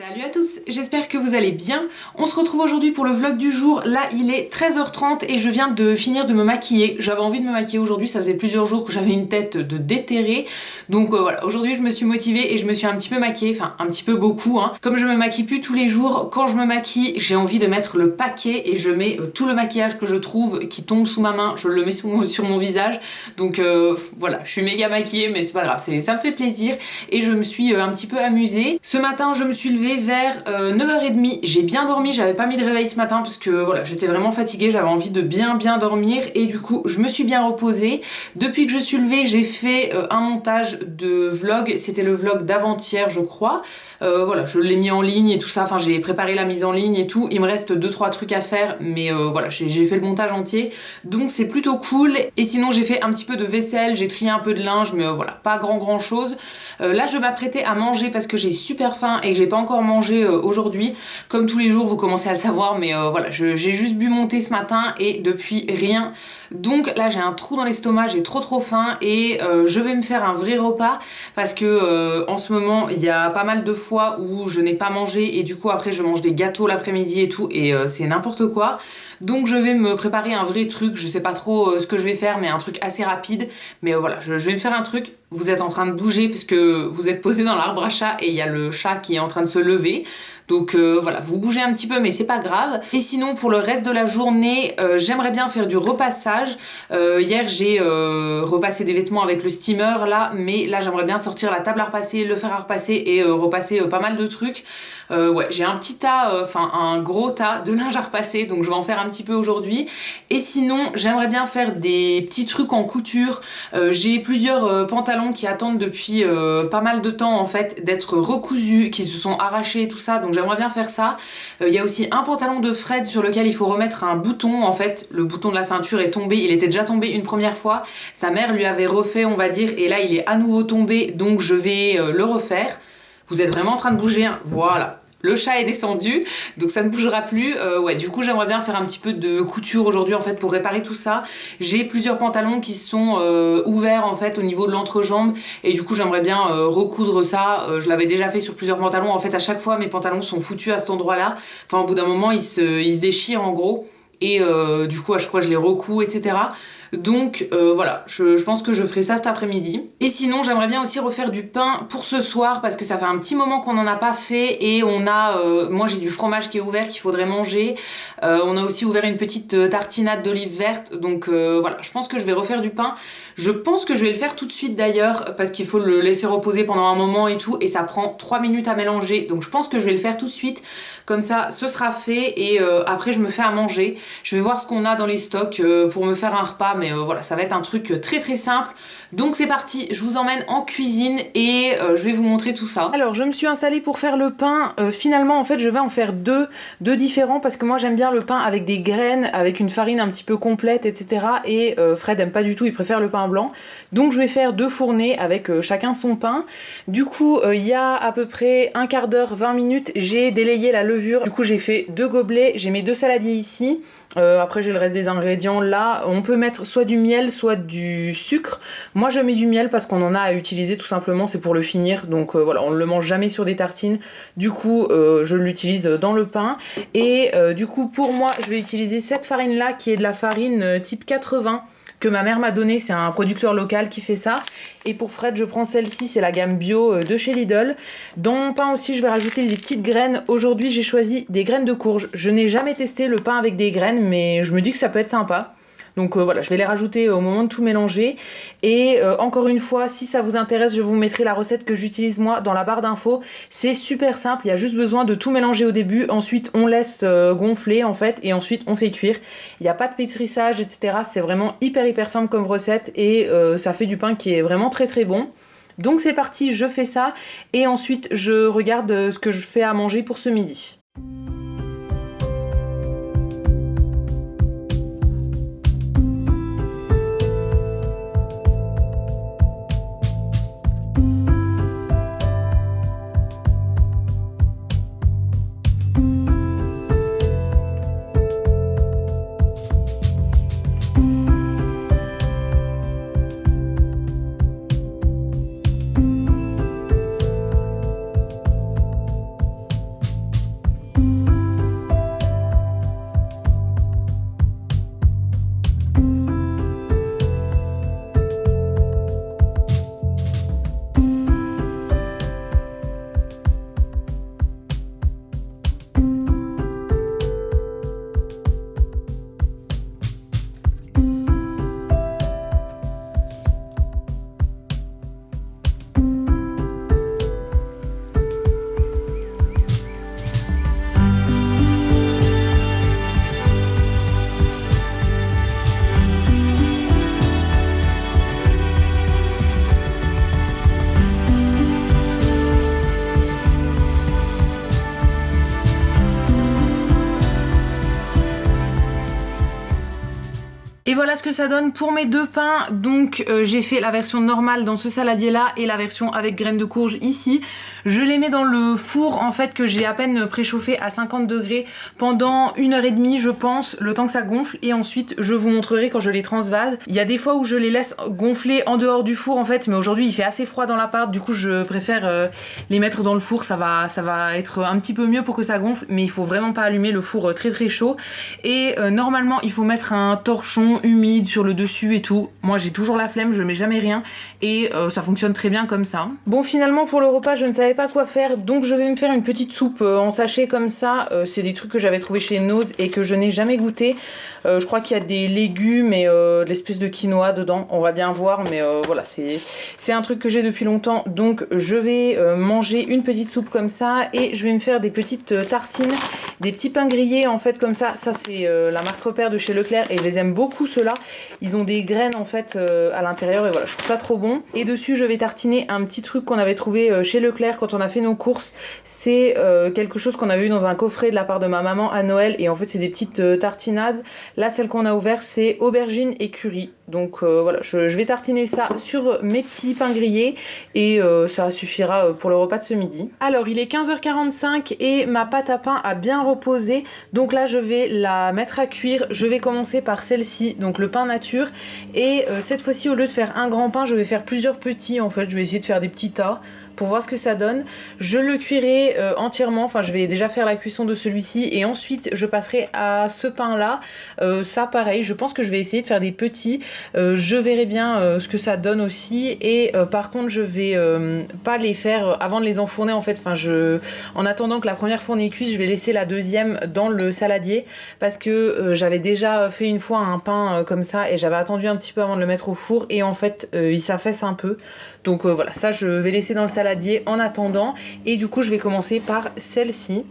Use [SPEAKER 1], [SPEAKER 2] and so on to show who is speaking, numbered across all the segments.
[SPEAKER 1] Salut à tous, j'espère que vous allez bien. On se retrouve aujourd'hui pour le vlog du jour. Là il est 13h30 et je viens de finir de me maquiller. J'avais envie de me maquiller aujourd'hui, ça faisait plusieurs jours que j'avais une tête de déterrée. Donc voilà, aujourd'hui je me suis motivée et je me suis un petit peu maquillée, enfin un petit peu beaucoup hein. Comme je me maquille plus tous les jours, quand je me maquille j'ai envie de mettre le paquet et je mets tout le maquillage que je trouve qui tombe sous ma main, je le mets sur mon visage. Donc voilà, je suis méga maquillée mais c'est pas grave, ça me fait plaisir et je me suis un petit peu amusée. Ce matin je me suis levée vers 9h30, j'ai bien dormi, j'avais pas mis de réveil ce matin parce que voilà, j'étais vraiment fatiguée, j'avais envie de bien dormir et du coup je me suis bien reposée. Depuis que je suis levée, j'ai fait un montage de vlog, c'était le vlog d'avant-hier je crois. Voilà, je l'ai mis en ligne et tout ça, enfin j'ai préparé la mise en ligne et tout, il me reste 2-3 trucs à faire mais voilà, j'ai fait le montage entier donc c'est plutôt cool. Et sinon j'ai fait un petit peu de vaisselle, j'ai trié un peu de linge mais voilà, pas grand chose. Là je m'apprêtais à manger parce que j'ai super faim et que j'ai pas encore mangé aujourd'hui. Comme tous les jours vous commencez à le savoir mais voilà, j'ai juste bu mon thé ce matin et depuis rien. Donc là j'ai un trou dans l'estomac, j'ai trop faim et je vais me faire un vrai repas parce que en ce moment il y a pas mal de fois où je n'ai pas mangé et du coup après je mange des gâteaux l'après-midi et tout et c'est n'importe quoi. Donc je vais me préparer un vrai truc, je sais pas trop ce que je vais faire mais un truc assez rapide. Mais voilà, je vais me faire un truc. Vous êtes en train de bouger puisque vous êtes posé dans l'arbre à chat et il y a le chat qui est en train de se lever. Donc voilà, vous bougez un petit peu mais c'est pas grave. Et sinon pour le reste de la journée, j'aimerais bien faire du repassage. Hier j'ai repassé des vêtements avec le steamer là, mais là j'aimerais bien sortir la table à repasser, le fer à repasser et repasser pas mal de trucs. Ouais, j'ai un petit tas, enfin un gros tas de linge à repasser, donc je vais en faire un petit peu aujourd'hui. Et sinon j'aimerais bien faire des petits trucs en couture. J'ai plusieurs pantalons qui attendent depuis pas mal de temps en fait d'être recousus, qui se sont arrachés et tout ça, donc j'aimerais bien faire ça. Il y a aussi un pantalon de Fred sur lequel il faut remettre un bouton, en fait le bouton de la ceinture est tombé, il était déjà tombé une première fois, sa mère lui avait refait on va dire et là il est à nouveau tombé donc je vais le refaire. Vous êtes vraiment en train de bouger hein, voilà. Le chat est descendu, donc ça ne bougera plus. Ouais, du coup, j'aimerais bien faire un petit peu de couture aujourd'hui en fait pour réparer tout ça. J'ai plusieurs pantalons qui sont ouverts en fait au niveau de l'entrejambe et du coup, j'aimerais bien recoudre ça. Je l'avais déjà fait sur plusieurs pantalons. En fait, à chaque fois, mes pantalons sont foutus à cet endroit-là. Enfin, au bout d'un moment, ils se déchirent en gros. Et du coup à chaque fois je les recouds etc. Donc voilà, je pense que je ferai ça cet après-midi. Et sinon j'aimerais bien aussi refaire du pain pour ce soir parce que ça fait un petit moment qu'on n'en a pas fait et on a, moi j'ai du fromage qui est ouvert qu'il faudrait manger. On a aussi ouvert une petite tartinade d'olive verte donc voilà, je pense que je vais refaire du pain. Je pense que je vais le faire tout de suite d'ailleurs parce qu'il faut le laisser reposer pendant un moment et tout et ça prend 3 minutes à mélanger donc je pense que je vais le faire tout de suite comme ça ce sera fait et après je me fais à manger. Je vais voir ce qu'on a dans les stocks pour me faire un repas mais voilà ça va être un truc très simple. Donc c'est parti, je vous emmène en cuisine et je vais vous montrer tout ça. Alors je me suis installée pour faire le pain, finalement en fait je vais en faire deux différents parce que moi j'aime bien le pain avec des graines, avec une farine un petit peu complète etc. Et Fred aime pas du tout, il préfère le pain blanc. Donc je vais faire 2 fournées avec chacun son pain. Du coup il y a à peu près un quart d'heure, 20 minutes, j'ai délayé la levure. Du coup j'ai fait 2 gobelets, j'ai mes 2 saladiers ici. Après j'ai le reste des ingrédients là, on peut mettre soit du miel soit du sucre. Moi je mets du miel parce qu'on en a à utiliser tout simplement, c'est pour le finir donc voilà, on ne le mange jamais sur des tartines. Du coup je l'utilise dans le pain et du coup pour moi je vais utiliser cette farine là qui est de la farine type 80 que ma mère m'a donné, c'est un producteur local qui fait ça. Et pour Fred, je prends celle-ci, c'est la gamme bio de chez Lidl. Dans mon pain aussi, je vais rajouter des petites graines. Aujourd'hui, j'ai choisi des graines de courge. Je n'ai jamais testé le pain avec des graines, mais je me dis que ça peut être sympa. Donc voilà, je vais les rajouter au moment de tout mélanger. Et encore une fois, si ça vous intéresse, je vous mettrai la recette que j'utilise moi dans la barre d'infos. C'est super simple, il y a juste besoin de tout mélanger au début. Ensuite, on laisse gonfler en fait et ensuite on fait cuire. Il n'y a pas de pétrissage, etc. C'est vraiment hyper simple comme recette et ça fait du pain qui est vraiment très bon. Donc c'est parti, je fais ça et ensuite je regarde ce que je fais à manger pour ce midi. Et voilà ce que ça donne pour mes deux pains. Donc j'ai fait la version normale dans ce saladier là et la version avec graines de courge ici. Je les mets dans le four en fait que j'ai à peine préchauffé à 50 degrés pendant 1h30 je pense, le temps que ça gonfle, et ensuite je vous montrerai quand je les transvase. Il y a des fois où je les laisse gonfler en dehors du four en fait, mais aujourd'hui il fait assez froid dans l'appart, du coup je préfère les mettre dans le four, ça va être un petit peu mieux pour que ça gonfle, mais il faut vraiment pas allumer le four très très chaud. Et normalement il faut mettre un torchon humide sur le dessus et tout. Moi j'ai toujours la flemme, je mets jamais rien et ça fonctionne très bien comme ça. Bon, finalement pour le repas je ne savais pas quoi faire, donc je vais me faire une petite soupe en sachet comme ça. C'est des trucs que j'avais trouvé chez Nose et que je n'ai jamais goûté. Je crois qu'il y a des légumes et de l'espèce de quinoa dedans, on va bien voir, mais voilà, c'est un truc que j'ai depuis longtemps, donc je vais manger une petite soupe comme ça et je vais me faire des petites tartines, des petits pains grillés en fait comme ça. Ça c'est la marque Repère de chez Leclerc et je les aime beaucoup ceux-là. Ils ont des graines en fait à l'intérieur et voilà, je trouve ça trop bon. Et dessus je vais tartiner un petit truc qu'on avait trouvé chez Leclerc quand on a fait nos courses. C'est quelque chose qu'on avait eu dans un coffret de la part de ma maman à Noël et en fait c'est des petites tartinades. Là celle qu'on a ouverte c'est aubergine et curry. Donc voilà, je vais tartiner ça sur mes petits pains grillés et ça suffira pour le repas de ce midi. Alors il est 15h45 et ma pâte à pain a bien reposé. Donc là je vais la mettre à cuire. Je vais commencer par celle-ci, donc le pain nature. Et cette fois-ci au lieu de faire un grand pain, je vais faire plusieurs petits en fait. Je vais essayer de faire des petits tas pour voir ce que ça donne. Je le cuirai entièrement, enfin je vais déjà faire la cuisson de celui-ci et ensuite je passerai à ce pain là. Ça pareil, je pense que je vais essayer de faire des petits. Je verrai bien ce que ça donne aussi et par contre je vais pas les faire avant de les enfourner en fait. Enfin en attendant que la première fournée cuise, je vais laisser la deuxième dans le saladier parce que j'avais déjà fait une fois un pain comme ça et j'avais attendu un petit peu avant de le mettre au four et en fait il s'affaisse un peu. Donc voilà, ça je vais laisser dans le saladier en attendant et du coup je vais commencer par celle-ci.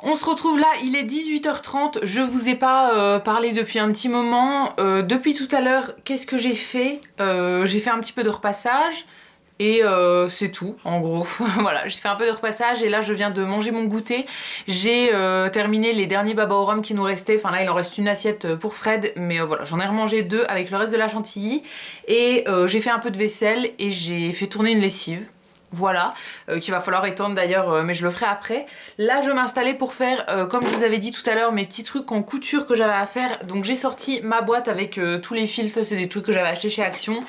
[SPEAKER 1] On se retrouve là, il est 18h30, je vous ai pas parlé depuis un petit moment. Depuis tout à l'heure, qu'est-ce que j'ai fait? J'ai fait un petit peu de repassage et c'est tout en gros. Voilà, j'ai fait un peu de repassage et là je viens de manger mon goûter. J'ai terminé les derniers baba au rhum qui nous restaient, enfin là il en reste une assiette pour Fred, mais voilà, j'en ai remangé deux avec le reste de la chantilly et j'ai fait un peu de vaisselle et j'ai fait tourner une lessive. Voilà, qu'il va falloir étendre d'ailleurs, mais je le ferai après. Là je m'installais pour faire, comme je vous avais dit tout à l'heure, mes petits trucs en couture que j'avais à faire. Donc j'ai sorti ma boîte avec tous les fils, ça c'est des trucs que j'avais acheté chez Action.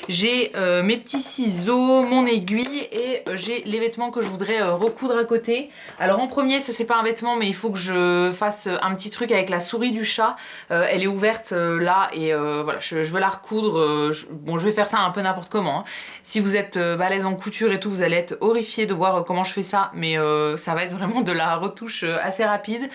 [SPEAKER 1] J'ai mes petits ciseaux, mon aiguille et j'ai les vêtements que je voudrais recoudre à côté. Alors en premier, ça c'est pas un vêtement mais il faut que je fasse un petit truc avec la souris du chat. Elle est ouverte là et voilà, je veux la recoudre. Bon, je vais faire ça un peu n'importe comment. Hein. Si vous êtes balèze en couture et tout, vous allez être horrifiés de voir comment je fais ça, mais ça va être vraiment de la retouche assez rapide.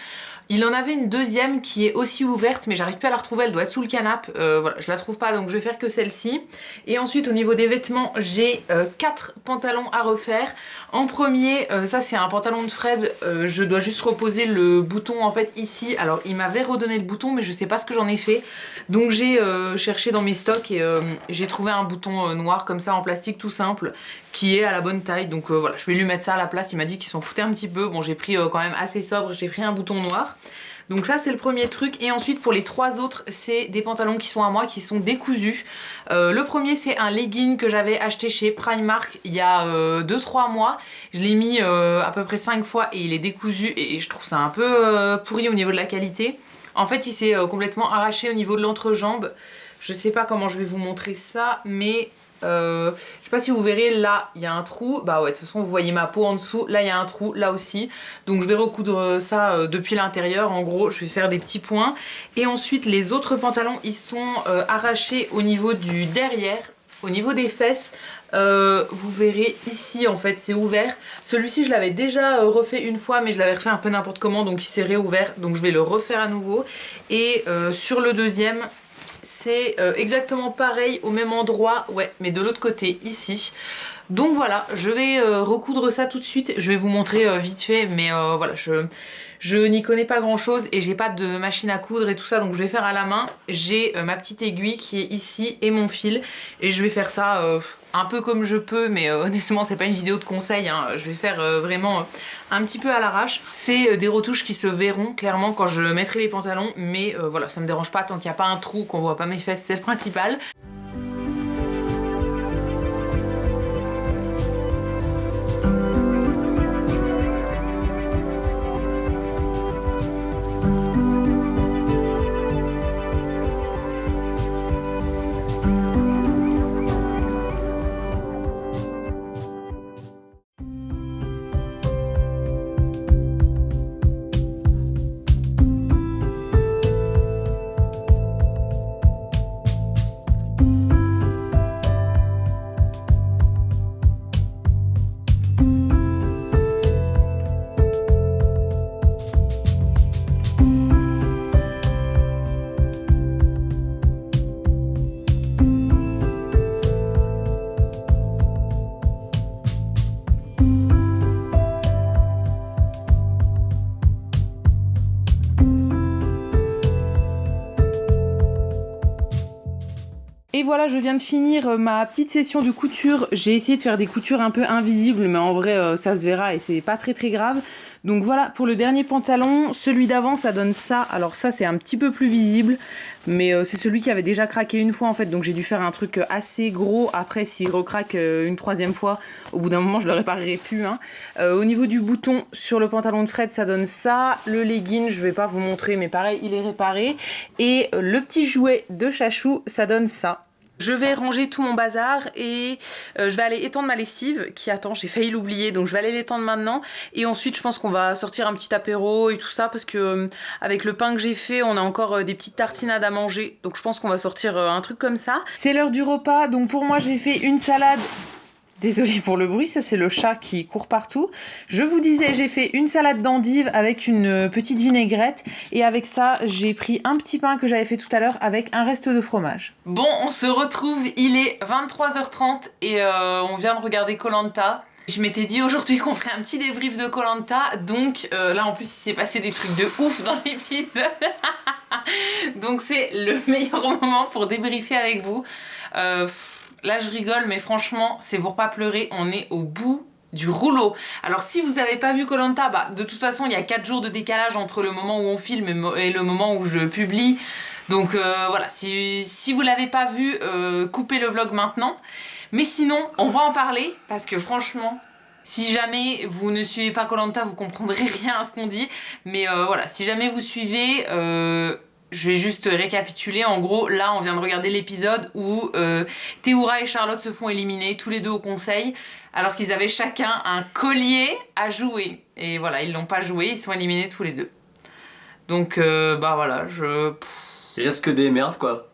[SPEAKER 1] Il en avait une deuxième qui est aussi ouverte, mais j'arrive plus à la retrouver, elle doit être sous le canapé. Voilà, je la trouve pas, donc je vais faire que celle-ci. Et ensuite, au niveau des vêtements, j'ai 4 pantalons à refaire. En premier, ça c'est un pantalon de Fred, je dois juste reposer le bouton en fait ici. Alors, il m'avait redonné le bouton, mais je sais pas ce que j'en ai fait. Donc j'ai cherché dans mes stocks et j'ai trouvé un bouton noir comme ça en plastique tout simple qui est à la bonne taille. Donc voilà, je vais lui mettre ça à la place. Il m'a dit qu'il s'en foutait un petit peu. Bon, j'ai pris quand même assez sobre, j'ai pris un bouton noir. Donc ça c'est le premier truc et ensuite pour les 3 autres c'est des pantalons qui sont à moi, qui sont décousus. Le premier c'est un legging que j'avais acheté chez Primark il y a 2-3 mois. Je l'ai mis à peu près 5 fois et il est décousu et je trouve ça un peu pourri au niveau de la qualité. En fait il s'est complètement arraché au niveau de l'entrejambe. Je sais pas comment je vais vous montrer ça mais je sais pas si vous verrez, là il y a un trou, bah ouais de toute façon vous voyez ma peau en dessous, là il y a un trou, là aussi, donc je vais recoudre ça depuis l'intérieur. En gros je vais faire des petits points et ensuite les autres pantalons ils sont arrachés au niveau du derrière, au niveau des fesses. Vous verrez ici en fait c'est ouvert. Celui-ci je l'avais déjà refait une fois mais je l'avais refait un peu n'importe comment donc il s'est réouvert, donc je vais le refaire à nouveau. Et sur le deuxième c'est exactement pareil au même endroit, ouais, mais de l'autre côté, ici. Donc voilà, je vais recoudre ça tout de suite. Je vais vous montrer vite fait, mais voilà, je Je n'y connais pas grand chose et j'ai pas de machine à coudre et tout ça, donc je vais faire à la main. J'ai ma petite aiguille qui est ici et mon fil et je vais faire ça un peu comme je peux, mais honnêtement c'est pas une vidéo de conseil, hein. Je vais faire vraiment un petit peu à l'arrache. C'est des retouches qui se verront clairement quand je mettrai les pantalons, mais voilà, ça me dérange pas tant qu'il n'y a pas un trou, qu'on voit pas mes fesses, c'est le principal. Et voilà, je viens de finir ma petite session de couture. J'ai essayé de faire des coutures un peu invisibles, mais en vrai, ça se verra et c'est pas très grave. Donc voilà, pour le dernier pantalon, celui d'avant, ça donne ça. Alors ça, c'est un petit peu plus visible, mais c'est celui qui avait déjà craqué une fois en fait. Donc j'ai dû faire un truc assez gros. Après, s'il recraque une troisième fois, au bout d'un moment, je le réparerai plus. Hein. Au niveau du bouton sur le pantalon de Fred, ça donne ça. Le legging, je vais pas vous montrer, mais pareil, il est réparé. Et le petit jouet de Chachou, ça donne ça. Je vais ranger tout mon bazar et je vais aller étendre ma lessive qui attend, j'ai failli l'oublier, donc je vais aller l'étendre maintenant. Et ensuite je pense qu'on va sortir un petit apéro et tout ça parce que avec le pain que j'ai fait, on a encore des petites tartinades à manger. Donc je pense qu'on va sortir un truc comme ça. C'est l'heure du repas, donc pour moi j'ai fait une salade. Désolée pour le bruit, ça c'est le chat qui court partout. Je vous disais, j'ai fait une salade d'endives avec une petite vinaigrette. Et avec ça, j'ai pris un petit pain que j'avais fait tout à l'heure avec un reste de fromage. Bon, on se retrouve, il est 23h30 et on vient de regarder koh Lanta. Je m'étais dit aujourd'hui qu'on ferait un petit débrief de koh Lanta. Donc là en plus il s'est passé des trucs de ouf dans l'épisode. Donc c'est le meilleur moment pour débriefer avec vous. Là je rigole mais franchement c'est pour pas pleurer, on est au bout du rouleau. Alors si vous avez pas vu koh Lanta, bah de toute façon il y a 4 jours de décalage entre le moment où on filme et le moment où je publie. Donc voilà, si vous l'avez pas vu, coupez le vlog maintenant. Mais sinon on va en parler parce que franchement, si jamais vous ne suivez pas koh Lanta, vous comprendrez rien à ce qu'on dit. Mais voilà, si jamais vous suivez... je vais juste récapituler. En gros, là, on vient de regarder l'épisode où Théoura et Charlotte se font éliminer, tous les deux au conseil, alors qu'ils avaient chacun un collier à jouer. Et voilà, ils l'ont pas joué, ils sont éliminés tous les deux. Donc, bah voilà,
[SPEAKER 2] Il reste que des merdes, quoi.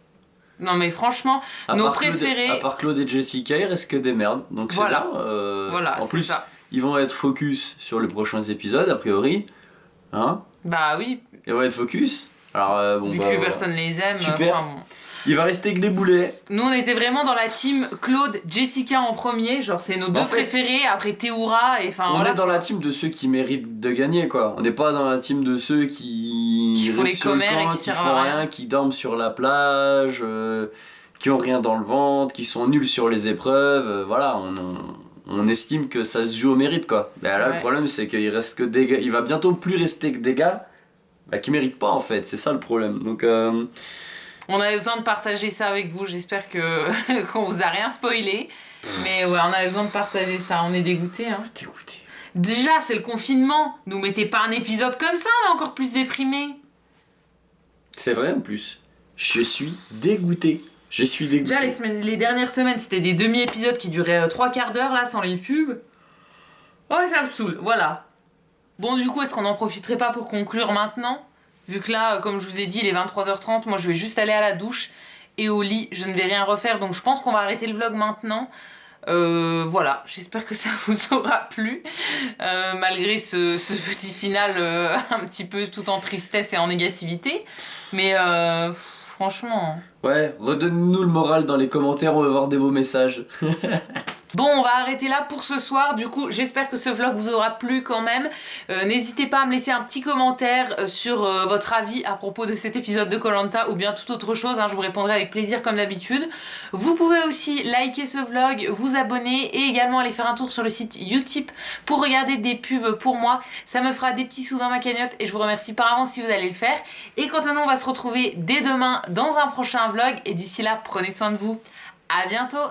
[SPEAKER 1] Non mais franchement, nos préférés...
[SPEAKER 2] à part Claude et Jessica, il reste que des merdes. Donc
[SPEAKER 1] voilà.
[SPEAKER 2] C'est là.
[SPEAKER 1] Voilà,
[SPEAKER 2] en plus,
[SPEAKER 1] ça.
[SPEAKER 2] Ils vont être focus sur les prochains épisodes, a priori. Hein?
[SPEAKER 1] Bah oui.
[SPEAKER 2] Ils vont être focus. Alors, bon,
[SPEAKER 1] vu que personne les aime,
[SPEAKER 2] super. Bon. Il va rester que des boulets.
[SPEAKER 1] Nous on était vraiment dans la team Claude, Jessica en premier, genre c'est nos deux préférés, après Théoura et enfin...
[SPEAKER 2] On est dans la team de ceux qui méritent de gagner quoi. On n'est pas dans la team de ceux qui
[SPEAKER 1] font les commères et qui
[SPEAKER 2] font rien, qui dorment sur la plage, qui ont rien dans le ventre, qui sont nuls sur les épreuves, voilà, on estime que ça se joue au mérite quoi. Ben là le problème c'est qu'il reste que des gars, il va bientôt plus rester que des gars qui méritent pas en fait, c'est ça le problème. Donc
[SPEAKER 1] on avait besoin de partager ça avec vous, j'espère que qu'on vous a rien spoilé. Mais ouais, on avait besoin de partager ça, on est dégoûtés. Hein.
[SPEAKER 2] Dégoûté.
[SPEAKER 1] Déjà, c'est le confinement, nous mettez pas un épisode comme ça, on est encore plus déprimés.
[SPEAKER 2] C'est vrai en plus, je suis dégoûté. Je suis dégoûté.
[SPEAKER 1] Déjà, les dernières semaines, c'était des demi-épisodes qui duraient 3 quarts d'heure là, sans les pubs. Ouais, ça me saoule, voilà. Bon, du coup, est-ce qu'on n'en profiterait pas pour conclure maintenant ? Vu que là, comme je vous ai dit, il est 23h30, moi je vais juste aller à la douche et au lit, je ne vais rien refaire, donc je pense qu'on va arrêter le vlog maintenant. Voilà, j'espère que ça vous aura plu, malgré ce petit final un petit peu tout en tristesse et en négativité, mais franchement...
[SPEAKER 2] Ouais, redonne-nous le moral dans les commentaires, on va voir des beaux messages.
[SPEAKER 1] Bon, on va arrêter là pour ce soir. Du coup, j'espère que ce vlog vous aura plu quand même. N'hésitez pas à me laisser un petit commentaire sur votre avis à propos de cet épisode de Koh-Lanta ou bien toute autre chose, hein, je vous répondrai avec plaisir comme d'habitude. Vous pouvez aussi liker ce vlog, vous abonner et également aller faire un tour sur le site Utip pour regarder des pubs pour moi. Ça me fera des petits sous dans ma cagnotte et je vous remercie par avance si vous allez le faire. Et quant à nous, on va se retrouver dès demain dans un prochain vlog et d'ici là, prenez soin de vous. À bientôt!